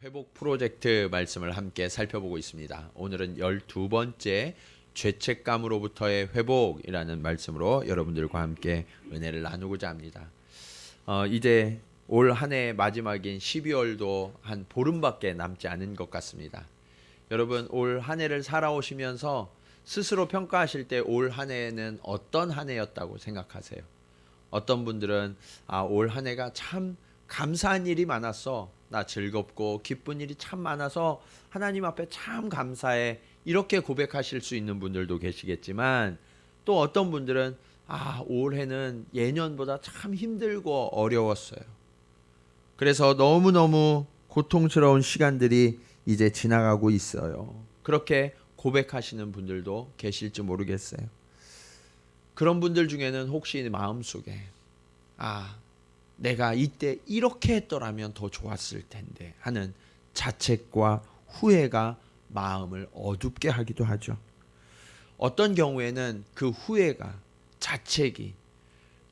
회복 프로젝트 말씀을 함께 살펴보고 있습니다. 오늘은 12번째 죄책감으로부터의 회복이라는 말씀으로 여러분들과 함께 은혜를 나누고자 합니다. 이제 올 한 해의 마지막인 12월도 한 보름밖에 남지 않은 것 같습니다. 여러분 올 한 해를 살아오시면서 스스로 평가하실 때 올 한 해는 어떤 한 해였다고 생각하세요? 어떤 분들은 올 한 해가 참 감사한 일이 많았어. 나 즐겁고 기쁜 일이 참 많아서 하나님 앞에 참 감사해. 이렇게 고백하실 수 있는 분들도 계시겠지만 또 어떤 분들은 올해는 예년보다 참 힘들고 어려웠어요. 그래서 너무너무 고통스러운 시간들이 이제 지나가고 있어요. 그렇게 고백하시는 분들도 계실지 모르겠어요. 그런 분들 중에는 혹시 마음속에 내가 이때 이렇게 했더라면 더 좋았을 텐데 하는 자책과 후회가 마음을 어둡게 하기도 하죠. 어떤 경우에는 그 후회가, 자책이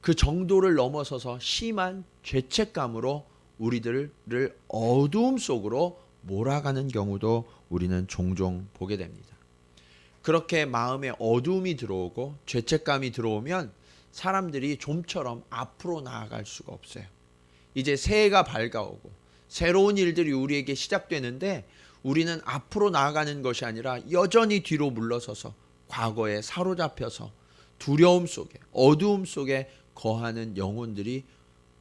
그 정도를 넘어서서 심한 죄책감으로 우리들을 어두움 속으로 몰아가는 경우도 우리는 종종 보게 됩니다. 그렇게 마음에 어두움이 들어오고 죄책감이 들어오면 사람들이 좀처럼 앞으로 나아갈 수가 없어요. 이제 새해가 밝아오고 새로운 일들이 우리에게 시작되는데 우리는 앞으로 나아가는 것이 아니라 여전히 뒤로 물러서서 과거에 사로잡혀서 두려움 속에 어두움 속에 거하는 영혼들이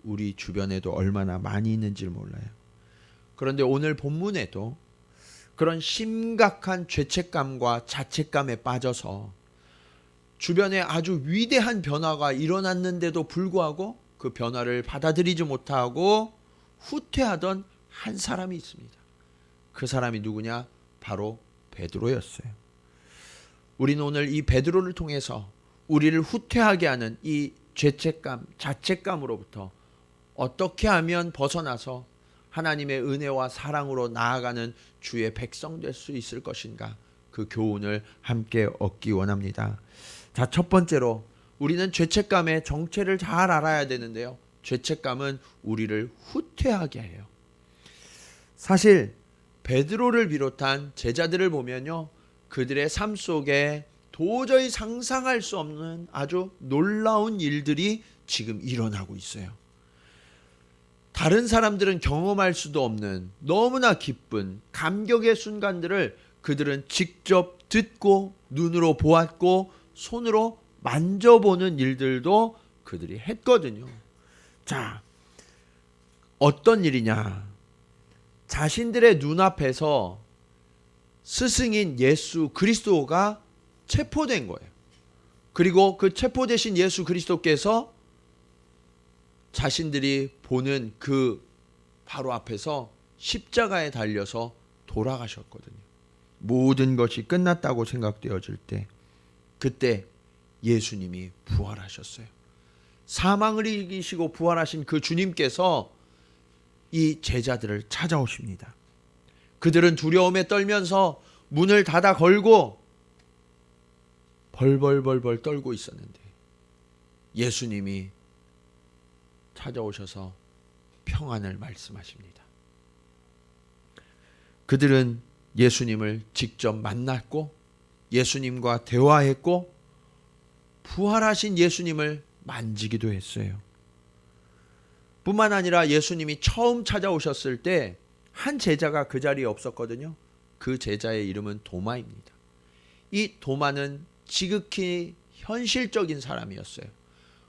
우리 주변에도 얼마나 많이 있는지를 몰라요. 그런데 오늘 본문에도 그런 심각한 죄책감과 자책감에 빠져서 주변에 아주 위대한 변화가 일어났는데도 불구하고 그 변화를 받아들이지 못하고 후퇴하던 한 사람이 있습니다. 그 사람이 누구냐? 바로 베드로였어요. 우리는 오늘 이 베드로를 통해서 우리를 후퇴하게 하는 이 죄책감, 자책감으로부터 어떻게 하면 벗어나서 하나님의 은혜와 사랑으로 나아가는 주의 백성 될 수 있을 것인가? 그 교훈을 함께 얻기 원합니다. 자, 첫 번째로 우리는 죄책감의 정체를 잘 알아야 되는데요. 죄책감은 우리를 후퇴하게 해요. 사실 베드로를 비롯한 제자들을 보면요. 그들의 삶 속에 도저히 상상할 수 없는 아주 놀라운 일들이 지금 일어나고 있어요. 다른 사람들은 경험할 수도 없는 너무나 기쁜 감격의 순간들을 그들은 직접 듣고 눈으로 보았고 손으로 만져보는 일들도 그들이 했거든요. 자, 어떤 일이냐? 자신들의 눈앞에서 스승인 예수 그리스도가 체포된 거예요. 그리고 그 체포되신 예수 그리스도께서 자신들이 보는 그 바로 앞에서 십자가에 달려서 돌아가셨거든요. 모든 것이 끝났다고 생각되어질 때 그때 예수님이 부활하셨어요. 사망을 이기시고 부활하신 그 주님께서 이 제자들을 찾아오십니다. 그들은 두려움에 떨면서 문을 닫아 걸고 벌벌벌벌 떨고 있었는데 예수님이 찾아오셔서 평안을 말씀하십니다. 그들은 예수님을 직접 만났고 예수님과 대화했고 부활하신 예수님을 만지기도 했어요. 뿐만 아니라 예수님이 처음 찾아오셨을 때 한 제자가 그 자리에 없었거든요. 그 제자의 이름은 도마입니다. 이 도마는 지극히 현실적인 사람이었어요.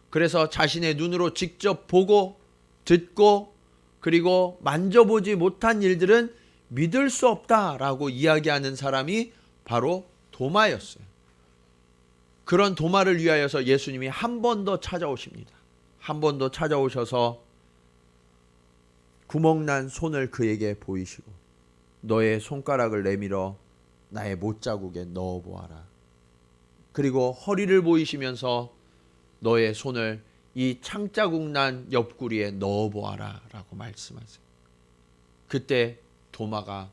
그래서 자신의 눈으로 직접 보고 듣고 그리고 만져보지 못한 일들은 믿을 수 없다라고 이야기하는 사람이 바로 도마였어요. 그런 도마를 위하여서 예수님이 한 번 더 찾아오십니다. 한 번 더 찾아오셔서 구멍난 손을 그에게 보이시고 너의 손가락을 내밀어 나의 못자국에 넣어보아라. 그리고 허리를 보이시면서 너의 손을 이 창자국 난 옆구리에 넣어보아라 라고 말씀하세요. 그때 도마가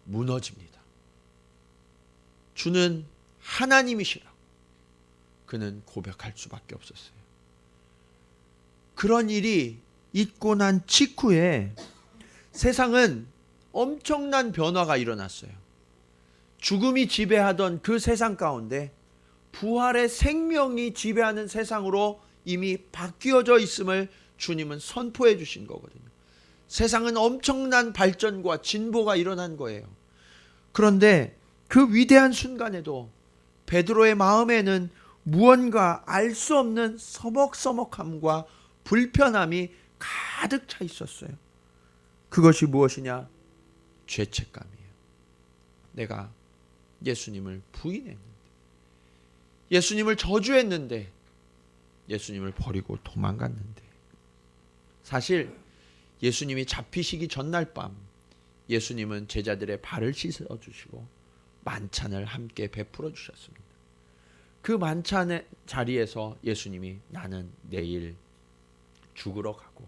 무너집니다. 주는 하나님이시라고 그는 고백할 수밖에 없었어요. 그런 일이 있고 난 직후에 세상은 엄청난 변화가 일어났어요. 죽음이 지배하던 그 세상 가운데 부활의 생명이 지배하는 세상으로 이미 바뀌어져 있음을 주님은 선포해 주신 거거든요. 세상은 엄청난 발전과 진보가 일어난 거예요. 그런데 그 위대한 순간에도 베드로의 마음에는 무언가 알 수 없는 서먹서먹함과 불편함이 가득 차 있었어요. 그것이 무엇이냐? 죄책감이에요. 내가 예수님을 부인했는데, 예수님을 저주했는데, 예수님을 버리고 도망갔는데. 사실 예수님이 잡히시기 전날 밤 예수님은 제자들의 발을 씻어주시고 만찬을 함께 베풀어 주셨습니다. 그 만찬의 자리에서 예수님이 나는 내일 죽으러 가고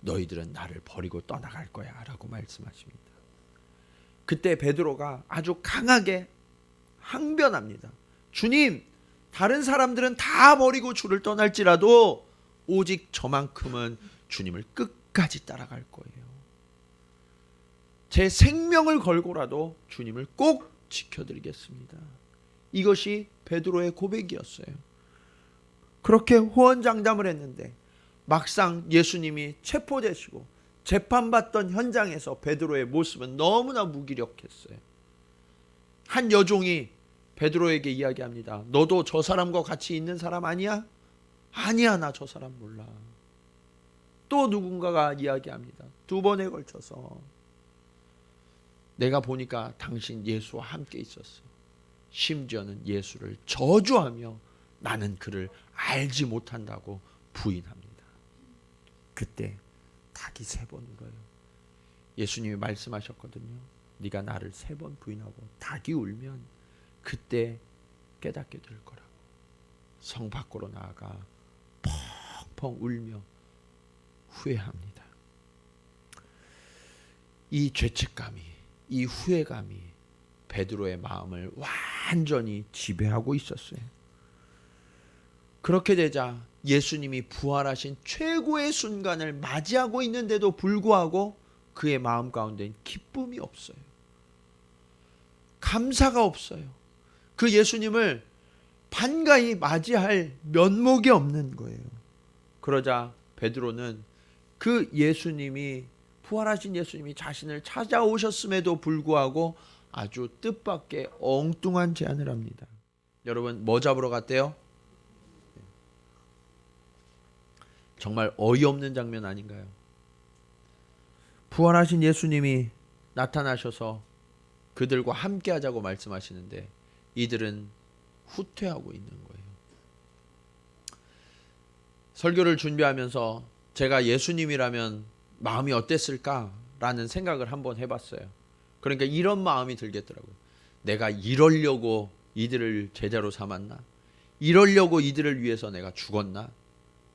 너희들은 나를 버리고 떠나갈 거야 라고 말씀하십니다. 그때 베드로가 아주 강하게 항변합니다. 주님, 다른 사람들은 다 버리고 주를 떠날지라도 오직 저만큼은 주님을 끝까지 따라갈 거예요. 제 생명을 걸고라도 주님을 꼭 지켜드리겠습니다. 이것이 베드로의 고백이었어요. 그렇게 호언장담을 했는데 막상 예수님이 체포되시고 재판받던 현장에서 베드로의 모습은 너무나 무기력했어요. 한 여종이 베드로에게 이야기합니다. 너도 저 사람과 같이 있는 사람 아니야? 아니야, 나 저 사람 몰라. 또 누군가가 이야기합니다. 2번에 걸쳐서 내가 보니까 당신 예수와 함께 있었어. 심지어는 예수를 저주하며 나는 그를 알지 못한다고 부인합니다. 그때 닭이 3번 울어요. 예수님이 말씀하셨거든요. 네가 나를 3번 부인하고 닭이 울면 그때 깨닫게 될 거라고. 성 밖으로 나아가 펑펑 울며 후회합니다. 이 죄책감이, 이 후회감이 베드로의 마음을 완전히 지배하고 있었어요. 그렇게 되자 예수님이 부활하신 최고의 순간을 맞이하고 있는데도 불구하고 그의 마음 가운데는 기쁨이 없어요. 감사가 없어요. 그 예수님을 반가이 맞이할 면목이 없는 거예요. 그러자 베드로는 그 예수님이, 부활하신 예수님이 자신을 찾아오셨음에도 불구하고 아주 뜻밖의 엉뚱한 제안을 합니다. 여러분, 뭐 잡으러 갔대요? 정말 어이없는 장면 아닌가요? 부활하신 예수님이 나타나셔서 그들과 함께 하자고 말씀하시는데 이들은 후퇴하고 있는 거예요. 설교를 준비하면서 제가 예수님이라면 마음이 어땠을까라는 생각을 한번 해봤어요. 그러니까 이런 마음이 들겠더라고요. 내가 이러려고 이들을 제자로 삼았나? 이러려고 이들을 위해서 내가 죽었나?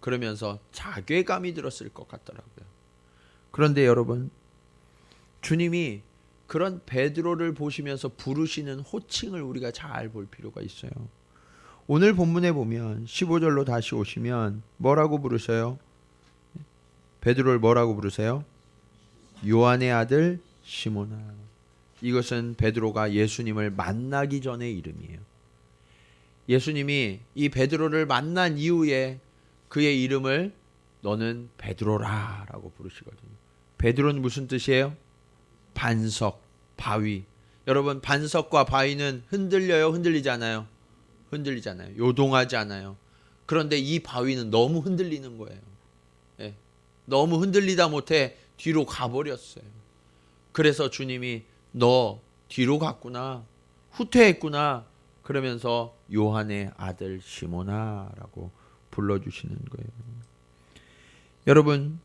그러면서 자괴감이 들었을 것 같더라고요. 그런데 여러분, 주님이 그런 베드로를 보시면서 부르시는 호칭을 우리가 잘 볼 필요가 있어요. 오늘 본문에 보면 15절로 다시 오시면 뭐라고 부르셔요? 베드로를 뭐라고 부르세요? 요한의 아들 시몬아. 이것은 베드로가 예수님을 만나기 전의 이름이에요. 예수님이 이 베드로를 만난 이후에 그의 이름을 너는 베드로라 라고 부르시거든요. 베드로는 무슨 뜻이에요? 반석, 바위. 여러분, 반석과 바위는 흔들려요? 흔들리지 않아요? 흔들리잖아요. 요동하지 않아요. 그런데 이 바위는 너무 흔들리는 거예요. 예. 너무 흔들리다 못해 뒤로 가버렸어요. 그래서 주님이 너 뒤로 갔구나, 후퇴했구나, 그러면서 요한의 아들 시몬아 라고 불러주시는 거예요. 여러분,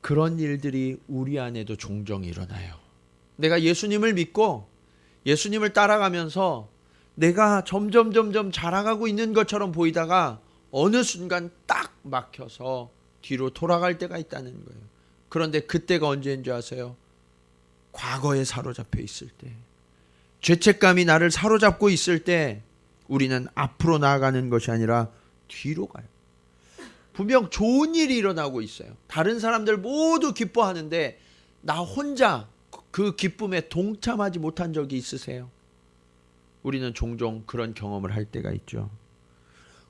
그런 일들이 우리 안에도 종종 일어나요. 내가 예수님을 믿고 예수님을 따라가면서 내가 점점 자라가고 있는 것처럼 보이다가 어느 순간 딱 막혀서 뒤로 돌아갈 때가 있다는 거예요. 그런데 그때가 언제인 줄 아세요? 과거에 사로잡혀 있을 때, 죄책감이 나를 사로잡고 있을 때 우리는 앞으로 나아가는 것이 아니라 뒤로 가요. 분명 좋은 일이 일어나고 있어요. 다른 사람들 모두 기뻐하는데 나 혼자 그 기쁨에 동참하지 못한 적이 있으세요? 우리는 종종 그런 경험을 할 때가 있죠.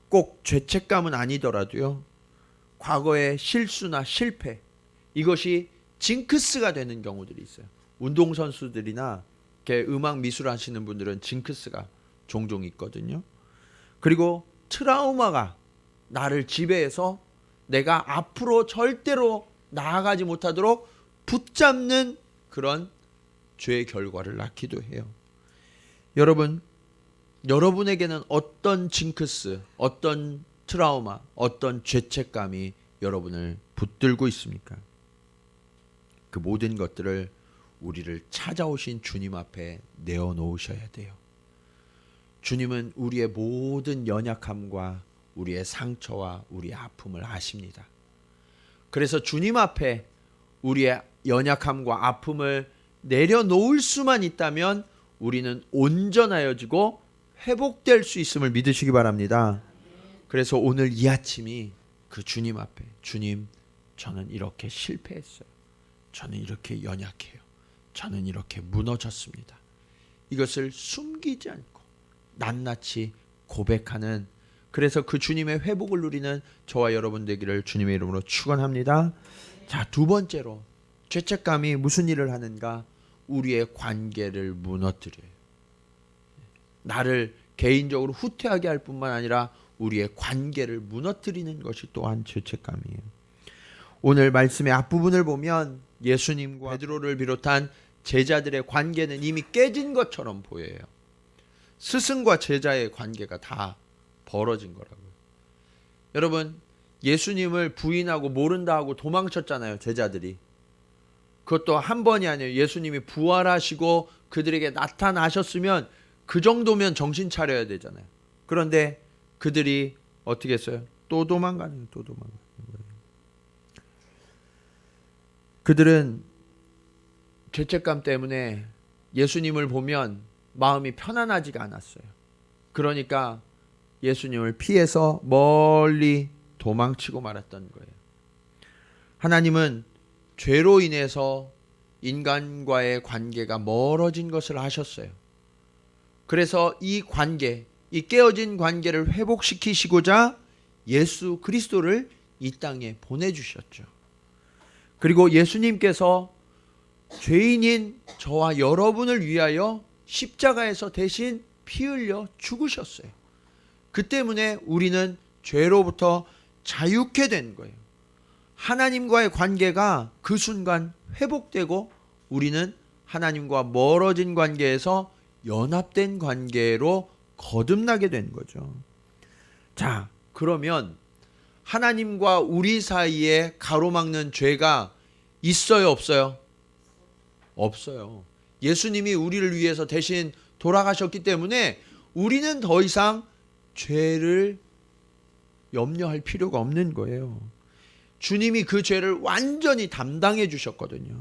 꼭 죄책감은 아니더라도요, 과거의 실수나 실패, 이것이 징크스가 되는 경우들이 있어요. 운동선수들이나 음악 미술 하시는 분들은 징크스가 종종 있거든요. 그리고 트라우마가 나를 지배해서 내가 앞으로 절대로 나아가지 못하도록 붙잡는 그런 죄의 결과를 낳기도 해요. 여러분에게는 어떤 징크스, 어떤 트라우마, 어떤 죄책감이 여러분을 붙들고 있습니까? 그 모든 것들을 우리를 찾아오신 주님 앞에 내어놓으셔야 돼요. 주님은 우리의 모든 연약함과 우리의 상처와 우리의 아픔을 아십니다. 그래서 주님 앞에 우리의 연약함과 아픔을 내려놓을 수만 있다면 우리는 온전하여지고 회복될 수 있음을 믿으시기 바랍니다. 그래서 오늘 이 아침이 그 주님 앞에, 주님, 저는 이렇게 실패했어요. 저는 이렇게 연약해요. 저는 이렇게 무너졌습니다. 이것을 숨기지 않고 낱낱이 고백하는, 그래서 그 주님의 회복을 누리는 저와 여러분 되기를 주님의 이름으로 축원합니다. 자, 두 번째로 죄책감이 무슨 일을 하는가? 우리의 관계를 무너뜨려요. 나를 개인적으로 후퇴하게 할 뿐만 아니라 우리의 관계를 무너뜨리는 것이 또한 죄책감이에요. 오늘 말씀의 앞부분을 보면 예수님과 베드로를 비롯한 제자들의 관계는 이미 깨진 것처럼 보여요. 스승과 제자의 관계가 다 벌어진 거라고요. 여러분, 예수님을 부인하고 모른다 하고 도망쳤잖아요, 제자들이. 그것도 한 번이 아니에요. 예수님이 부활하시고 그들에게 나타나셨으면 그 정도면 정신 차려야 되잖아요. 그런데 그들이 어떻게 했어요? 또 도망가는 거예요. 그들은 죄책감 때문에 예수님을 보면 마음이 편안하지가 않았어요. 그러니까 예수님을 피해서 멀리 도망치고 말았던 거예요. 하나님은 죄로 인해서 인간과의 관계가 멀어진 것을 아셨어요. 그래서 이 관계, 이 깨어진 관계를 회복시키시고자 예수 그리스도를 이 땅에 보내주셨죠. 그리고 예수님께서 죄인인 저와 여러분을 위하여 십자가에서 대신 피 흘려 죽으셨어요. 그 때문에 우리는 죄로부터 자유케 된 거예요. 하나님과의 관계가 그 순간 회복되고 우리는 하나님과 멀어진 관계에서 연합된 관계로 거듭나게 된 거죠. 자, 그러면 하나님과 우리 사이에 가로막는 죄가 있어요, 없어요? 없어요. 예수님이 우리를 위해서 대신 돌아가셨기 때문에 우리는 더 이상 죄를 염려할 필요가 없는 거예요. 주님이 그 죄를 완전히 담당해 주셨거든요.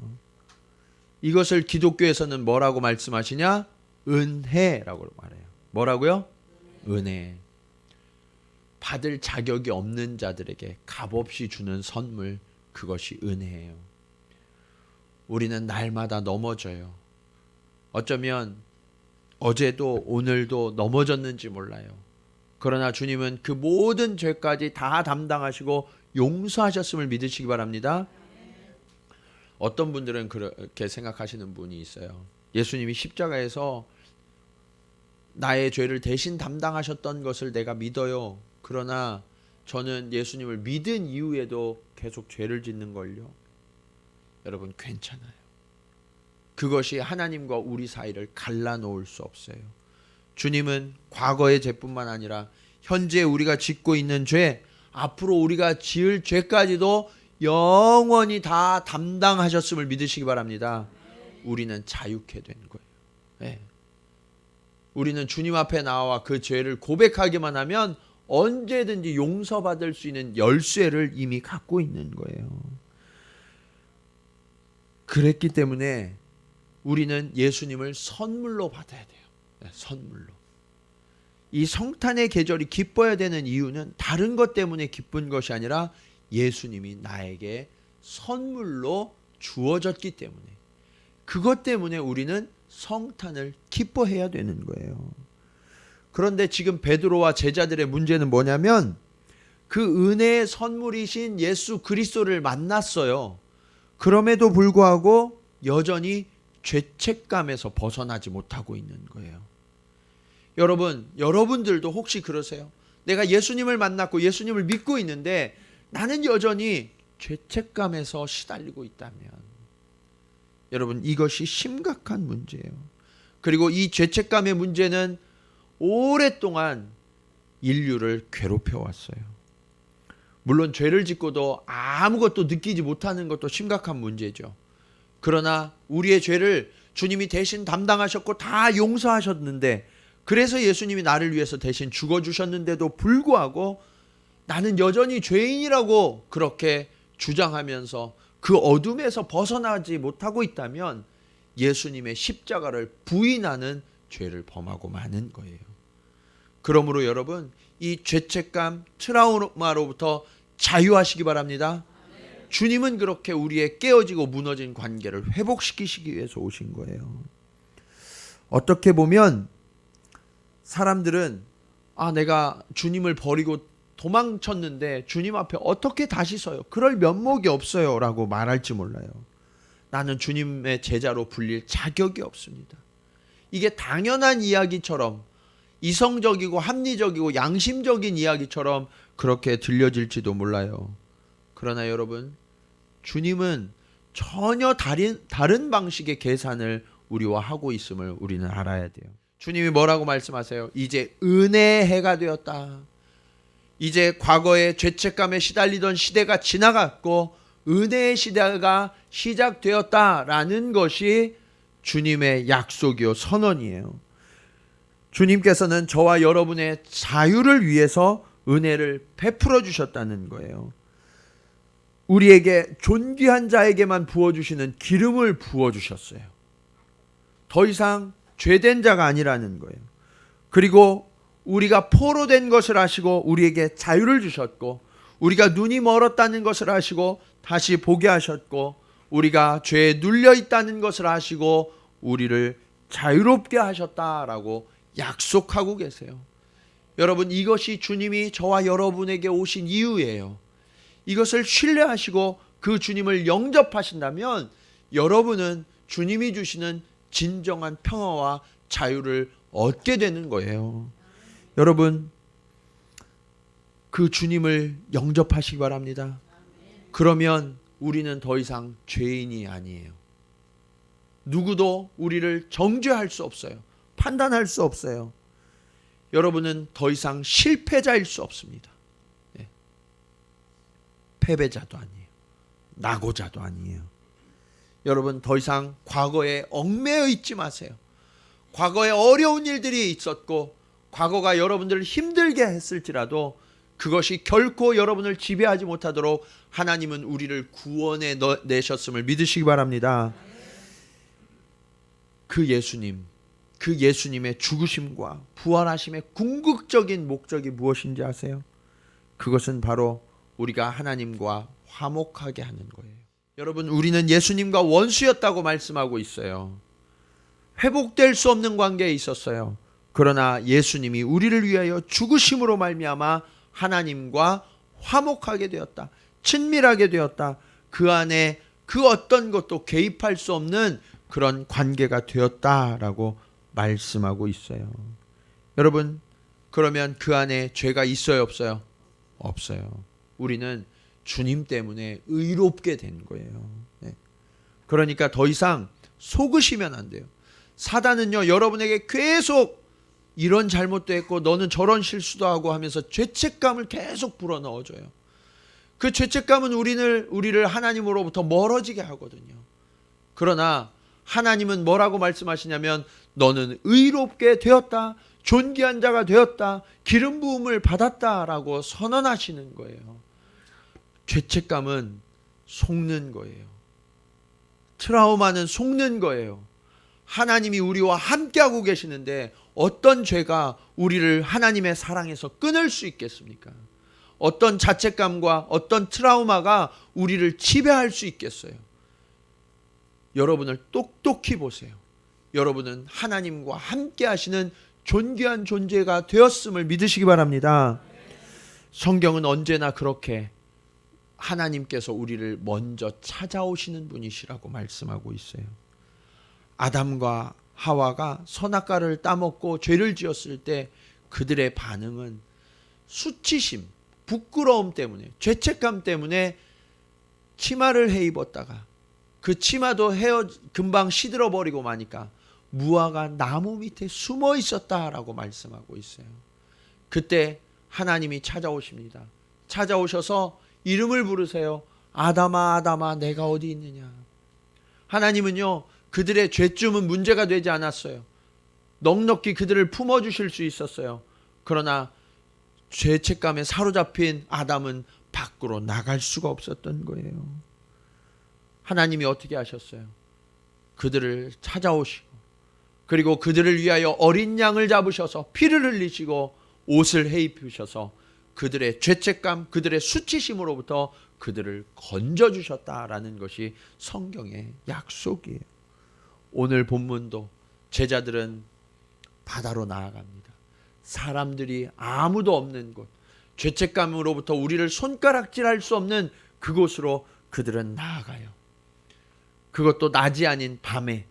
이것을 기독교에서는 뭐라고 말씀하시냐? 은혜라고 말해요. 뭐라고요? 은혜. 받을 자격이 없는 자들에게 값없이 주는 선물, 그것이 은혜예요. 우리는 날마다 넘어져요. 어쩌면 어제도 오늘도 넘어졌는지 몰라요. 그러나 주님은 그 모든 죄까지 다 담당하시고 용서하셨음을 믿으시기 바랍니다. 어떤 분들은 그렇게 생각하시는 분이 있어요. 예수님이 십자가에서 나의 죄를 대신 담당하셨던 것을 내가 믿어요. 그러나 저는 예수님을 믿은 이후에도 계속 죄를 짓는 걸요. 여러분, 괜찮아요. 그것이 하나님과 우리 사이를 갈라놓을 수 없어요. 주님은 과거의 죄뿐만 아니라 현재 우리가 짓고 있는 죄, 앞으로 우리가 지을 죄까지도 영원히 다 담당하셨음을 믿으시기 바랍니다. 우리는 자유케 된 거예요. 네. 우리는 주님 앞에 나와 그 죄를 고백하기만 하면 언제든지 용서받을 수 있는 열쇠를 이미 갖고 있는 거예요. 그랬기 때문에 우리는 예수님을 선물로 받아야 돼요. 네, 선물로. 이 성탄의 계절이 기뻐야 되는 이유는 다른 것 때문에 기쁜 것이 아니라 예수님이 나에게 선물로 주어졌기 때문에, 그것 때문에 우리는 성탄을 기뻐해야 되는 거예요. 그런데 지금 베드로와 제자들의 문제는 뭐냐면 그 은혜의 선물이신 예수 그리스도를 만났어요. 그럼에도 불구하고 여전히 죄책감에서 벗어나지 못하고 있는 거예요. 여러분들도 혹시 그러세요? 내가 예수님을 만났고 예수님을 믿고 있는데 나는 여전히 죄책감에서 시달리고 있다면, 여러분, 이것이 심각한 문제예요. 그리고 이 죄책감의 문제는 오랫동안 인류를 괴롭혀 왔어요. 물론 죄를 짓고도 아무것도 느끼지 못하는 것도 심각한 문제죠. 그러나 우리의 죄를 주님이 대신 담당하셨고 다 용서하셨는데, 그래서 예수님이 나를 위해서 대신 죽어주셨는데도 불구하고 나는 여전히 죄인이라고 그렇게 주장하면서 그 어둠에서 벗어나지 못하고 있다면 예수님의 십자가를 부인하는 죄를 범하고 마는 거예요. 그러므로 여러분, 이 죄책감, 트라우마로부터 자유하시기 바랍니다. 주님은 그렇게 우리의 깨어지고 무너진 관계를 회복시키시기 위해서 오신 거예요. 어떻게 보면 사람들은 내가 주님을 버리고 도망쳤는데 주님 앞에 어떻게 다시 서요? 그럴 면목이 없어요 라고 말할지 몰라요. 나는 주님의 제자로 불릴 자격이 없습니다. 이게 당연한 이야기처럼, 이성적이고 합리적이고 양심적인 이야기처럼 그렇게 들려질지도 몰라요. 그러나 여러분, 주님은 전혀 다른 방식의 계산을 우리와 하고 있음을 우리는 알아야 돼요. 주님이 뭐라고 말씀하세요? 이제 은혜의 해가 되었다. 이제 과거에 죄책감에 시달리던 시대가 지나갔고 은혜의 시대가 시작되었다라는 것이 주님의 약속이요, 선언이에요. 주님께서는 저와 여러분의 자유를 위해서 은혜를 베풀어 주셨다는 거예요. 우리에게 존귀한 자에게만 부어주시는 기름을 부어주셨어요. 더 이상 죄된 자가 아니라는 거예요. 그리고 우리가 포로된 것을 아시고 우리에게 자유를 주셨고, 우리가 눈이 멀었다는 것을 아시고 다시 보게 하셨고, 우리가 죄에 눌려 있다는 것을 아시고 우리를 자유롭게 하셨다라고 약속하고 계세요. 여러분, 이것이 주님이 저와 여러분에게 오신 이유예요. 이것을 신뢰하시고 그 주님을 영접하신다면 여러분은 주님이 주시는 진정한 평화와 자유를 얻게 되는 거예요. 여러분, 그 주님을 영접하시기 바랍니다. 그러면 우리는 더 이상 죄인이 아니에요. 누구도 우리를 정죄할 수 없어요. 판단할 수 없어요. 여러분은 더 이상 실패자일 수 없습니다. 패배자도 아니에요. 낙오자도 아니에요. 여러분, 더 이상 과거에 얽매여 있지 마세요. 과거에 어려운 일들이 있었고 과거가 여러분들을 힘들게 했을지라도 그것이 결코 여러분을 지배하지 못하도록 하나님은 우리를 구원해 내셨음을 믿으시기 바랍니다. 그 예수님의 죽으심과 부활하심의 궁극적인 목적이 무엇인지 아세요? 그것은 바로 우리가 하나님과 화목하게 하는 거예요. 여러분, 우리는 예수님과 원수였다고 말씀하고 있어요. 회복될 수 없는 관계에 있었어요. 그러나 예수님이 우리를 위하여 죽으심으로 말미암아 하나님과 화목하게 되었다. 친밀하게 되었다. 그 안에 그 어떤 것도 개입할 수 없는 그런 관계가 되었다라고 말씀하고 있어요. 여러분, 그러면 그 안에 죄가 있어요, 없어요? 없어요. 우리는 주님 때문에 의롭게 된 거예요. 그러니까 더 이상 속으시면 안 돼요. 사단은요, 여러분에게 계속 이런 잘못도 했고 너는 저런 실수도 하고 하면서 죄책감을 계속 불어넣어줘요. 그 죄책감은 우리를 하나님으로부터 멀어지게 하거든요. 그러나 하나님은 뭐라고 말씀하시냐면 너는 의롭게 되었다, 존귀한 자가 되었다, 기름 부음을 받았다라고 선언하시는 거예요. 죄책감은 속는 거예요. 트라우마는 속는 거예요. 하나님이 우리와 함께하고 계시는데 어떤 죄가 우리를 하나님의 사랑에서 끊을 수 있겠습니까? 어떤 자책감과 어떤 트라우마가 우리를 지배할 수 있겠어요? 여러분을 똑똑히 보세요. 여러분은 하나님과 함께 하시는 존귀한 존재가 되었음을 믿으시기 바랍니다. 성경은 언제나 그렇게 하나님께서 우리를 먼저 찾아오시는 분이시라고 말씀하고 있어요. 아담과 하와가 선악과를 따먹고 죄를 지었을 때 그들의 반응은 수치심, 부끄러움 때문에, 죄책감 때문에 치마를 해 입었다가 그 치마도 금방 시들어버리고 마니까 무화과 나무 밑에 숨어 있었다라고 말씀하고 있어요. 그때 하나님이 찾아오십니다. 찾아오셔서 이름을 부르세요. 아담아, 아담아, 내가 어디 있느냐. 하나님은요, 그들의 죄쯤은 문제가 되지 않았어요. 넉넉히 그들을 품어주실 수 있었어요. 그러나 죄책감에 사로잡힌 아담은 밖으로 나갈 수가 없었던 거예요. 하나님이 어떻게 하셨어요? 그들을 찾아오시고, 그리고 그들을 위하여 어린 양을 잡으셔서 피를 흘리시고 옷을 해 입히셔서 그들의 죄책감, 그들의 수치심으로부터 그들을 건져주셨다라는 것이 성경의 약속이에요. 오늘 본문도 제자들은 바다로 나아갑니다. 사람들이 아무도 없는 곳, 죄책감으로부터 우리를 손가락질할 수 없는 그곳으로 그들은 나아가요. 그것도 낮이 아닌 밤에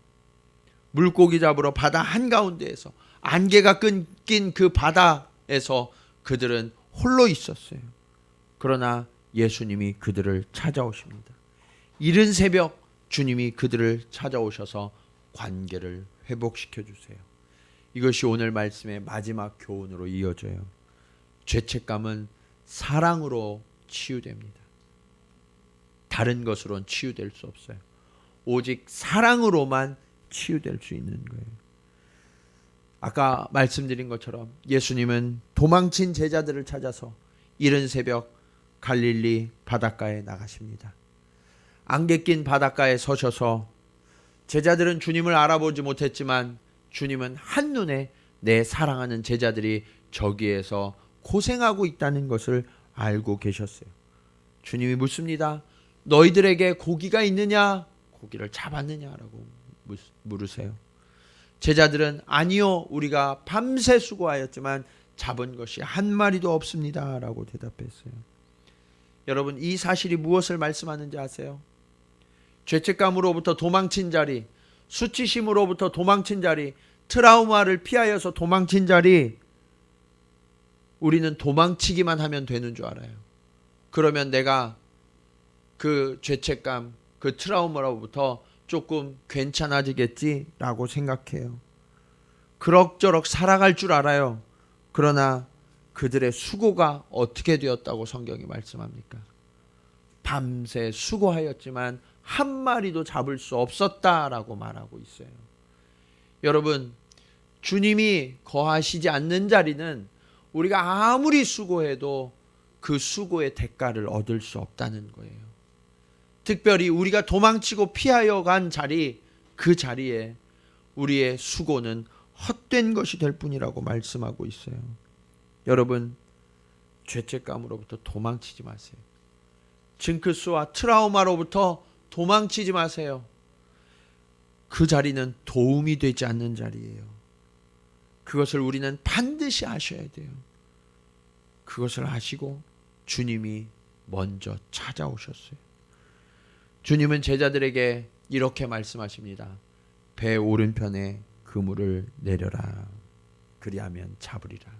물고기 잡으러 바다 한가운데에서 안개가 낀 그 바다에서 그들은 홀로 있었어요. 그러나 예수님이 그들을 찾아오십니다. 이른 새벽 주님이 그들을 찾아오셔서 관계를 회복시켜 주세요. 이것이 오늘 말씀의 마지막 교훈으로 이어져요. 죄책감은 사랑으로 치유됩니다. 다른 것으로는 치유될 수 없어요. 오직 사랑으로만 치유될 수 있는 거예요. 아까 말씀드린 것처럼 예수님은 도망친 제자들을 찾아서 이른 새벽 갈릴리 바닷가에 나가십니다. 안개 낀 바닷가에 서셔서 제자들은 주님을 알아보지 못했지만 주님은 한눈에 내 사랑하는 제자들이 저기에서 고생하고 있다는 것을 알고 계셨어요. 주님이 묻습니다. 너희들에게 고기가 있느냐? 고기를 잡았느냐라고 물으세요. 제자들은 아니요, 우리가 밤새 수고하였지만 잡은 것이 한 마리도 없습니다 라고 대답했어요. 여러분, 이 사실이 무엇을 말씀하는지 아세요? 죄책감으로부터 도망친 자리, 수치심으로부터 도망친 자리, 트라우마를 피하여서 도망친 자리, 우리는 도망치기만 하면 되는 줄 알아요. 그러면 내가 그 죄책감, 그 트라우마로부터 조금 괜찮아지겠지라고 생각해요. 그럭저럭 살아갈 줄 알아요. 그러나 그들의 수고가 어떻게 되었다고 성경이 말씀합니까? 밤새 수고하였지만 한 마리도 잡을 수 없었다라고 말하고 있어요. 여러분, 주님이 거하시지 않는 자리는 우리가 아무리 수고해도 그 수고의 대가를 얻을 수 없다는 거예요. 특별히 우리가 도망치고 피하여 간 자리, 그 자리에 우리의 수고는 헛된 것이 될 뿐이라고 말씀하고 있어요. 여러분, 죄책감으로부터 도망치지 마세요. 징크스와 트라우마로부터 도망치지 마세요. 그 자리는 도움이 되지 않는 자리예요. 그것을 우리는 반드시 아셔야 돼요. 그것을 아시고 주님이 먼저 찾아오셨어요. 주님은 제자들에게 이렇게 말씀하십니다. 배 오른편에 그물을 내려라. 그리하면 잡으리라.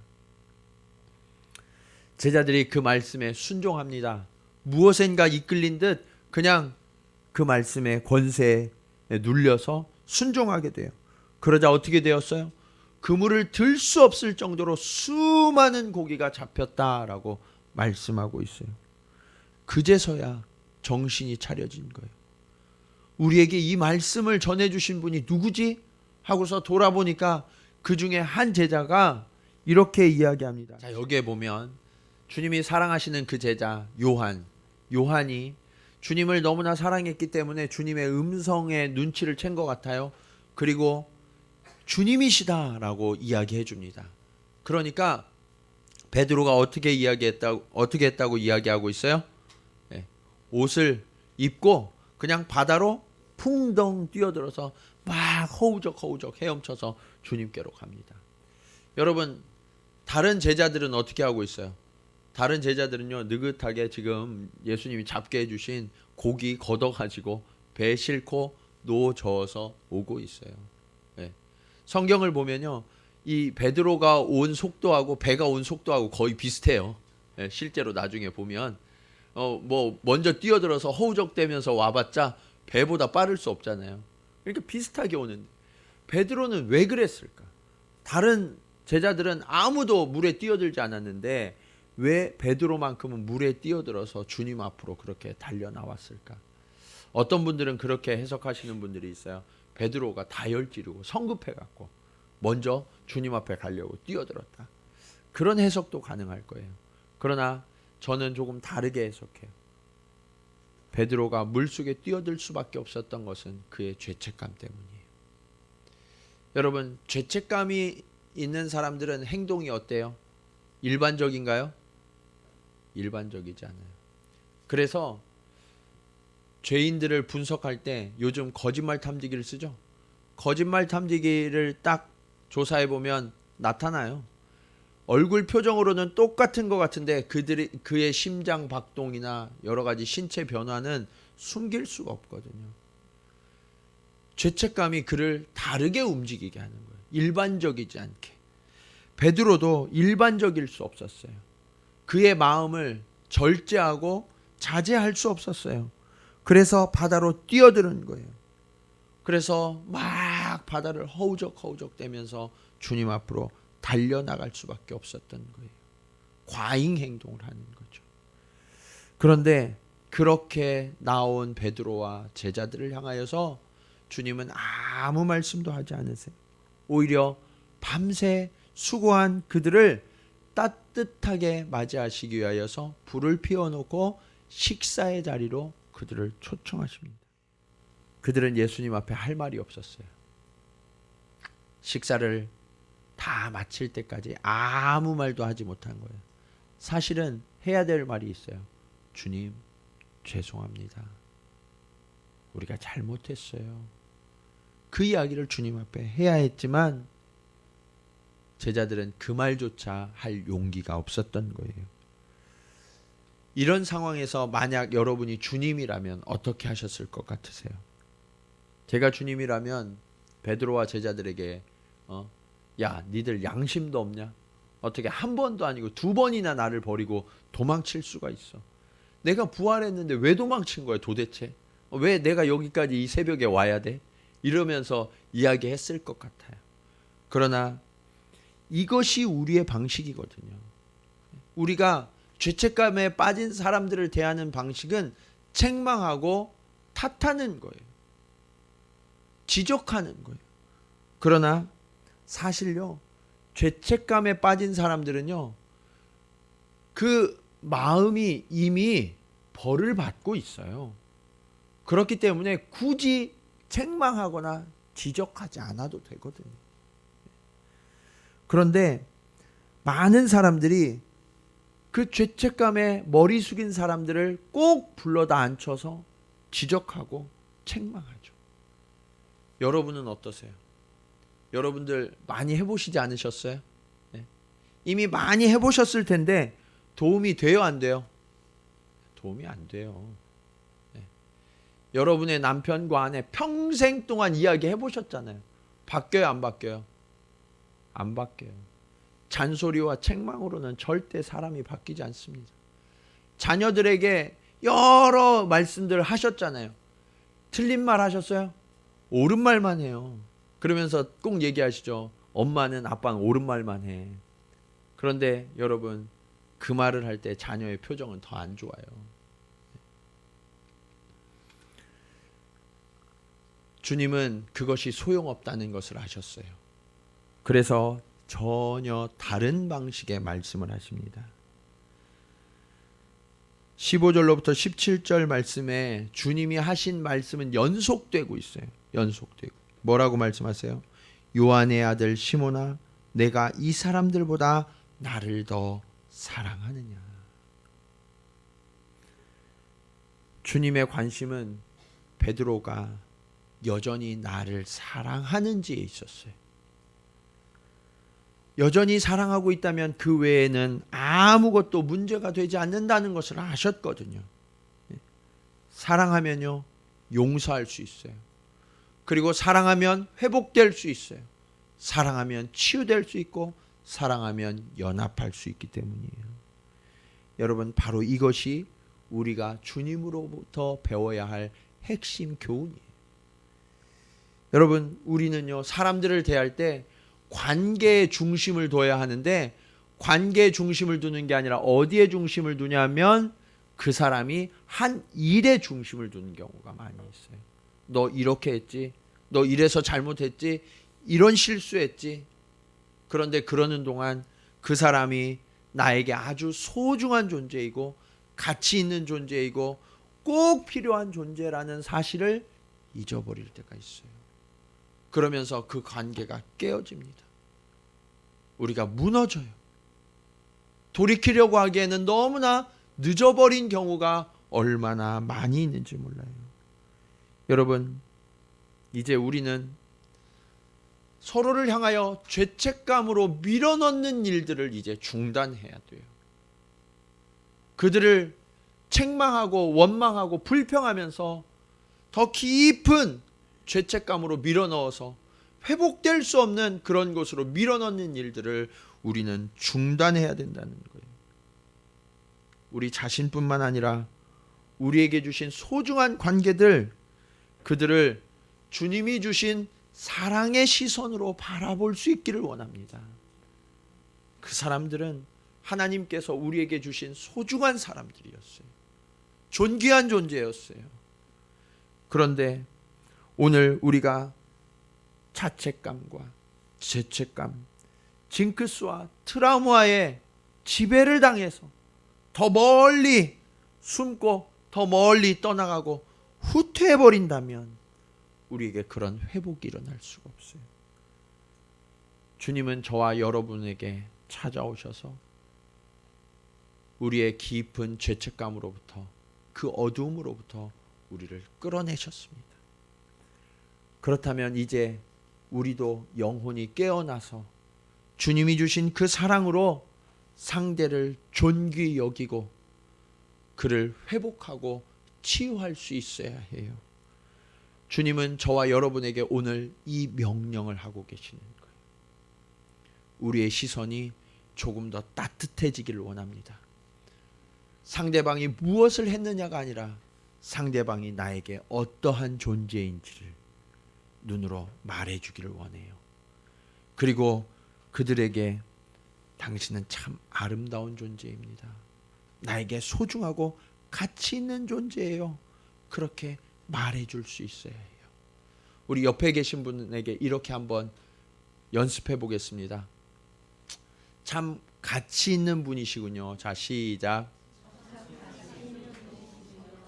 제자들이 그 말씀에 순종합니다. 무엇인가 이끌린 듯 그냥 그 말씀의 권세에 눌려서 순종하게 돼요. 그러자 어떻게 되었어요? 그물을 들 수 없을 정도로 수많은 고기가 잡혔다라고 말씀하고 있어요. 그제서야 정신이 차려진 거예요. 우리에게 이 말씀을 전해주신 분이 누구지? 하고서 돌아보니까 그 중에 한 제자가 이렇게 이야기합니다. 자, 여기에 보면 주님이 사랑하시는 그 제자 요한이 주님을 너무나 사랑했기 때문에 주님의 음성에 눈치를 챈 것 같아요. 그리고 주님이시다라고 이야기해 줍니다. 그러니까 베드로가 어떻게 했다고 이야기하고 있어요? 네, 옷을 입고 그냥 바다로 풍덩 뛰어들어서 막 허우적 헤엄쳐서 주님께로 갑니다. 여러분, 다른 제자들은 어떻게 하고 있어요? 다른 제자들은요, 느긋하게 지금 예수님이 잡게 해주신 고기 걷어가지고 배에 싣고 노 저어서 오고 있어요. 네. 성경을 보면요, 이 베드로가 온 속도하고 배가 온 속도하고 거의 비슷해요. 네, 실제로 나중에 보면 뭐 먼저 뛰어들어서 허우적대면서 와봤자 배보다 빠를 수 없잖아요. 그러니까 비슷하게 오는데 베드로는 왜 그랬을까? 다른 제자들은 아무도 물에 뛰어들지 않았는데 왜 베드로만큼은 물에 뛰어들어서 주님 앞으로 그렇게 달려 나왔을까? 어떤 분들은 그렇게 해석하시는 분들이 있어요. 베드로가 다혈질이고 성급해 갖고 먼저 주님 앞에 가려고 뛰어들었다. 그런 해석도 가능할 거예요. 그러나 저는 조금 다르게 해석해요. 베드로가 물속에 뛰어들 수밖에 없었던 것은 그의 죄책감 때문이에요. 여러분, 죄책감이 있는 사람들은 행동이 어때요? 일반적인가요? 일반적이지 않아요. 그래서 죄인들을 분석할 때 요즘 거짓말 탐지기를 쓰죠. 거짓말 탐지기를 딱 조사해 보면 나타나요. 얼굴 표정으로는 똑같은 것 같은데 그의 심장 박동이나 여러 가지 신체 변화는 숨길 수가 없거든요. 죄책감이 그를 다르게 움직이게 하는 거예요. 일반적이지 않게. 베드로도 일반적일 수 없었어요. 그의 마음을 절제하고 자제할 수 없었어요. 그래서 바다로 뛰어드는 거예요. 그래서 막 바다를 허우적대면서 주님 앞으로 달려나갈 수밖에 없었던 거예요. 과잉 행동을 하는 거죠. 그런데 그렇게 나온 베드로와 제자들을 향하여서 주님은 아무 말씀도 하지 않으세요. 오히려 밤새 수고한 그들을 따뜻하게 맞이하시기 위하여서 불을 피워놓고 식사의 자리로 그들을 초청하십니다. 그들은 예수님 앞에 할 말이 없었어요. 식사를 다 마칠 때까지 아무 말도 하지 못한 거예요. 사실은 해야 될 말이 있어요. 주님, 죄송합니다. 우리가 잘못했어요. 그 이야기를 주님 앞에 해야 했지만 제자들은 그 말조차 할 용기가 없었던 거예요. 이런 상황에서 만약 여러분이 주님이라면 어떻게 하셨을 것 같으세요? 제가 주님이라면 베드로와 제자들에게 야, 니들 양심도 없냐? 어떻게 한 번도 아니고 두 번이나 나를 버리고 도망칠 수가 있어? 내가 부활했는데 왜 도망친 거야 도대체? 왜 내가 여기까지 이 새벽에 와야 돼? 이러면서 이야기했을 것 같아요. 그러나 이것이 우리의 방식이거든요. 우리가 죄책감에 빠진 사람들을 대하는 방식은 책망하고 탓하는 거예요. 지적하는 거예요. 그러나 사실요, 죄책감에 빠진 사람들은요, 그 마음이 이미 벌을 받고 있어요. 그렇기 때문에 굳이 책망하거나 지적하지 않아도 되거든요. 그런데 많은 사람들이 그 죄책감에 머리 숙인 사람들을 꼭 불러다 앉혀서 지적하고 책망하죠. 여러분은 어떠세요? 여러분들 많이 해보시지 않으셨어요? 네. 이미 많이 해보셨을 텐데 도움이 돼요, 안 돼요? 도움이 안 돼요. 네. 여러분의 남편과 아내 평생 동안 이야기 해보셨잖아요. 바뀌어요, 안 바뀌어요? 안 바뀌어요. 잔소리와 책망으로는 절대 사람이 바뀌지 않습니다. 자녀들에게 여러 말씀들을 하셨잖아요. 틀린 말 하셨어요? 옳은 말만 해요. 그러면서 꼭 얘기하시죠. 엄마는 아빠는 옳은 말만 해. 그런데 여러분, 그 말을 할 때 자녀의 표정은 더 안 좋아요. 주님은 그것이 소용없다는 것을 아셨어요. 그래서 전혀 다른 방식의 말씀을 하십니다. 15절로부터 17절 말씀에 주님이 하신 말씀은 연속되고 있어요. 연속되고. 뭐라고 말씀하세요? 요한의 아들 시몬아, 내가 이 사람들보다 나를 더 사랑하느냐. 주님의 관심은 베드로가 여전히 나를 사랑하는지에 있었어요. 여전히 사랑하고 있다면 그 외에는 아무것도 문제가 되지 않는다는 것을 아셨거든요. 사랑하면요, 용서할 수 있어요. 그리고 사랑하면 회복될 수 있어요. 사랑하면 치유될 수 있고 사랑하면 연합할 수 있기 때문이에요. 여러분, 바로 이것이 우리가 주님으로부터 배워야 할 핵심 교훈이에요. 여러분, 우리는요, 사람들을 대할 때 관계에 중심을 둬야 하는데, 관계에 중심을 두는 게 아니라 어디에 중심을 두냐면 그 사람이 한 일에 중심을 두는 경우가 많이 있어요. 너 이렇게 했지, 너 이래서 잘못했지, 이런 실수했지. 그런데 그러는 동안 그 사람이 나에게 아주 소중한 존재이고 가치 있는 존재이고 꼭 필요한 존재라는 사실을 잊어버릴 때가 있어요. 그러면서 그 관계가 깨어집니다. 우리가 무너져요. 돌이키려고 하기에는 너무나 늦어버린 경우가 얼마나 많이 있는지 몰라요. 여러분, 이제 우리는 서로를 향하여 죄책감으로 밀어넣는 일들을 이제 중단해야 돼요. 그들을 책망하고 원망하고 불평하면서 더 깊은 죄책감으로 밀어넣어서 회복될 수 없는 그런 것으로 밀어넣는 일들을 우리는 중단해야 된다는 거예요. 우리 자신뿐만 아니라 우리에게 주신 소중한 관계들, 그들을 주님이 주신 사랑의 시선으로 바라볼 수 있기를 원합니다. 그 사람들은 하나님께서 우리에게 주신 소중한 사람들이었어요. 존귀한 존재였어요. 그런데 오늘 우리가 자책감과 죄책감, 징크스와 트라우마에 지배를 당해서 더 멀리 숨고 더 멀리 떠나가고 후퇴해버린다면 우리에게 그런 회복이 일어날 수가 없어요. 주님은 저와 여러분에게 찾아오셔서 우리의 깊은 죄책감으로부터, 그 어두움으로부터 우리를 끌어내셨습니다. 그렇다면 이제 우리도 영혼이 깨어나서 주님이 주신 그 사랑으로 상대를 존귀히 여기고 그를 회복하고 치유할 수 있어야 해요. 주님은 저와 여러분에게 오늘 이 명령을 하고 계시는 거예요. 우리의 시선이 조금 더 따뜻해지기를 원합니다. 상대방이 무엇을 했느냐가 아니라 상대방이 나에게 어떠한 존재인지를 눈으로 말해주기를 원해요. 그리고 그들에게 당신은 참 아름다운 존재입니다. 나에게 소중하고 가치 있는 존재예요. 그렇게 말해줄 수 있어야 해요. 우리 옆에 계신 분에게 이렇게 한번 연습해 보겠습니다. 참 가치 있는 분이시군요. 자, 시작.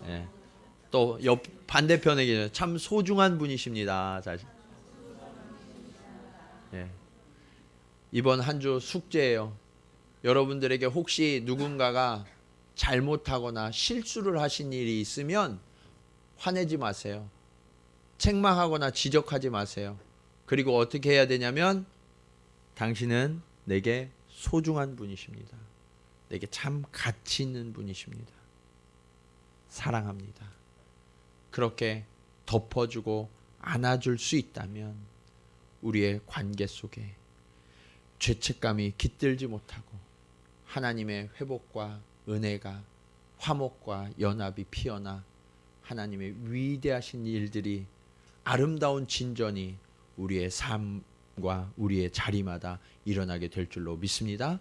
네. 또 옆 반대편에 계세요. 참 소중한 분이십니다. 자, 네. 이번 한 주 숙제예요. 여러분들에게 혹시 누군가가 잘못하거나 실수를 하신 일이 있으면 화내지 마세요. 책망하거나 지적하지 마세요. 그리고 어떻게 해야 되냐면 당신은 내게 소중한 분이십니다. 내게 참 가치 있는 분이십니다. 사랑합니다. 그렇게 덮어주고 안아줄 수 있다면 우리의 관계 속에 죄책감이 깃들지 못하고 하나님의 회복과 은혜가, 화목과 연합이 피어나 하나님의 위대하신 일들이, 아름다운 진전이 우리의 삶과 우리의 자리마다 일어나게 될 줄로 믿습니다.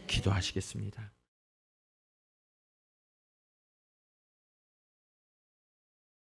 기도하시겠습니다.